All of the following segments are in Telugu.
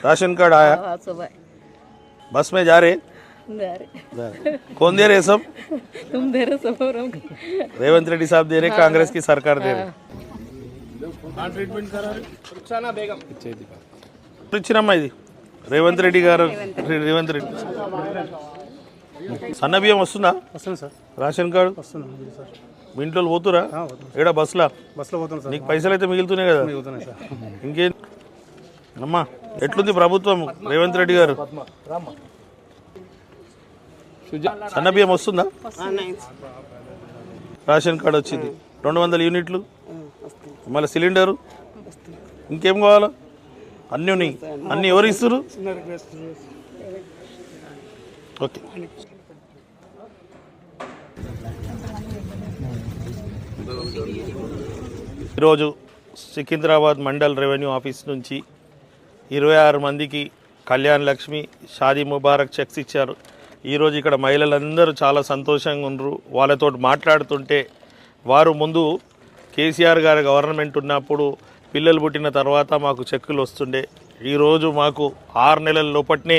राशन कार्ड आया? सुबह बस में जा रहे? कौन दे रहे सब? तुम दे रहे सब और हम रेवंत रेड्डी साहब दे रहे, कांग्रेस की सरकार दे रहे. ఇచ్చినమ్మా ఇది రేవంత్ రెడ్డి గారు. రేవంత్ రెడ్డి సన్న బియ్యం వస్తుందా? వస్తుంది సార్. రేషన్ కార్డు వస్తుంది సార్. మీ ఇంట్లో పోతురా? ఏడ బస్సులో పోతాను సార్. నీకు పైసలు అయితే మిగులుతున్నాయి కదా. సార్. ఇంకేం అమ్మా ఎట్లుంది ప్రభుత్వం రేవంత్ రెడ్డి గారు? సన్న బియ్యం వస్తుందా? రేషన్ కార్డు వచ్చింది, 200 యూనిట్లు, మళ్ళీ సిలిండరు, ఇంకేం కావాలా? అన్నీ ఉన్నాయి. అన్నీ ఎవరు ఇస్తారు? ఓకే. ఈరోజు సికింద్రాబాద్ మండల్ రెవెన్యూ ఆఫీస్ నుంచి 26 మందికి కళ్యాణ్ లక్ష్మి షాదీ ముబారక్ చెక్స్ ఇచ్చారు. ఈరోజు ఇక్కడ మహిళలందరూ చాలా సంతోషంగా ఉన్నారు. వాళ్ళతో మాట్లాడుతుంటే వారు ముందు కేసీఆర్ గారి గవర్నమెంట్ ఉన్నప్పుడు పిల్లలు పుట్టిన తర్వాత మాకు చెక్కులు వస్తుండే, ఈరోజు మాకు 6 నెలల లోపట్నే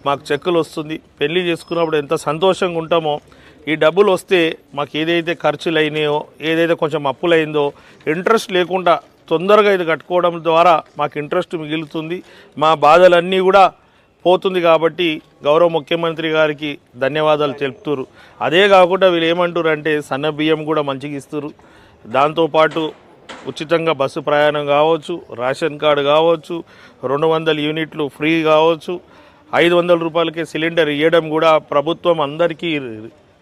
మాకు చెక్కులు వస్తుంది. పెళ్లి చేసుకున్నప్పుడు ఎంత సంతోషంగా ఉంటామో, ఈ డబ్బులు వస్తే మాకు ఏదైతే ఖర్చులు అయినాయో, ఏదైతే కొంచెం అప్పులైందో ఇంట్రెస్ట్ లేకుండా తొందరగా ఇది కట్టుకోవడం ద్వారా మాకు ఇంట్రెస్ట్ మిగులుతుంది, మా బాధలన్నీ కూడా పోతుంది. కాబట్టి గౌరవ ముఖ్యమంత్రి గారికి ధన్యవాదాలు తెలుపుతారు. అదే కాకుండా వీళ్ళు ఏమంటారు అంటే సన్న బియ్యం కూడా మంచిగా ఇస్తారు, దాంతోపాటు ఉచితంగా బస్సు ప్రయాణం కావచ్చు, రేషన్ కార్డు కావచ్చు, 200 యూనిట్లు ఫ్రీ కావచ్చు, 500 రూపాయలకే సిలిండర్ ఇవ్వడం కూడా ప్రభుత్వం అందరికీ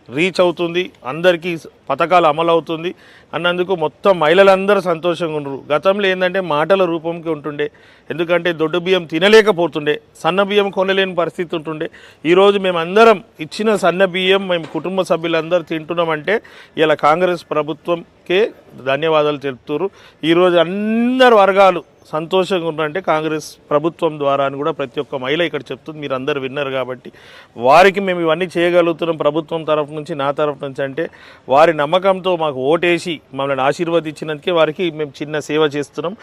రీచ్ అవుతుంది, అందరికీ పథకాలు అమలు అవుతుంది అన్నందుకు మొత్తం మహిళలందరూ సంతోషంగా ఉన్నారు. గతంలో ఏంటంటే మాటల రూపంకి ఉంటుండే, ఎందుకంటే దొడ్డు బియ్యం తినలేకపోతుండే, సన్న బియ్యం కొనలేని పరిస్థితి ఉంటుండే. ఈరోజు మేమందరం ఇచ్చిన సన్న బియ్యం మేము కుటుంబ సభ్యులందరూ తింటున్నామంటే ఇలా కాంగ్రెస్ ప్రభుత్వంకే ధన్యవాదాలు తెలుపుతారు. ఈరోజు అందరు వర్గాలు సంతోషంగా ఉన్నారంటే కాంగ్రెస్ ప్రభుత్వం ద్వారా అని కూడా ప్రతి ఒక్క మహిళ ఇక్కడ చెప్తుంది. మీరు అందరు విన్నారు కాబట్టి వారికి మేము ఇవన్నీ చేయగలుగుతున్నాం ప్రభుత్వం తరఫు నుంచి, నా తరఫు నుంచి. అంటే వారి నమ్మకంతో మాకు ఓటేసి మమ్మల్ని ఆశీర్వదించినందుకే వారికి మేము చిన్న సేవ చేస్తున్నాం.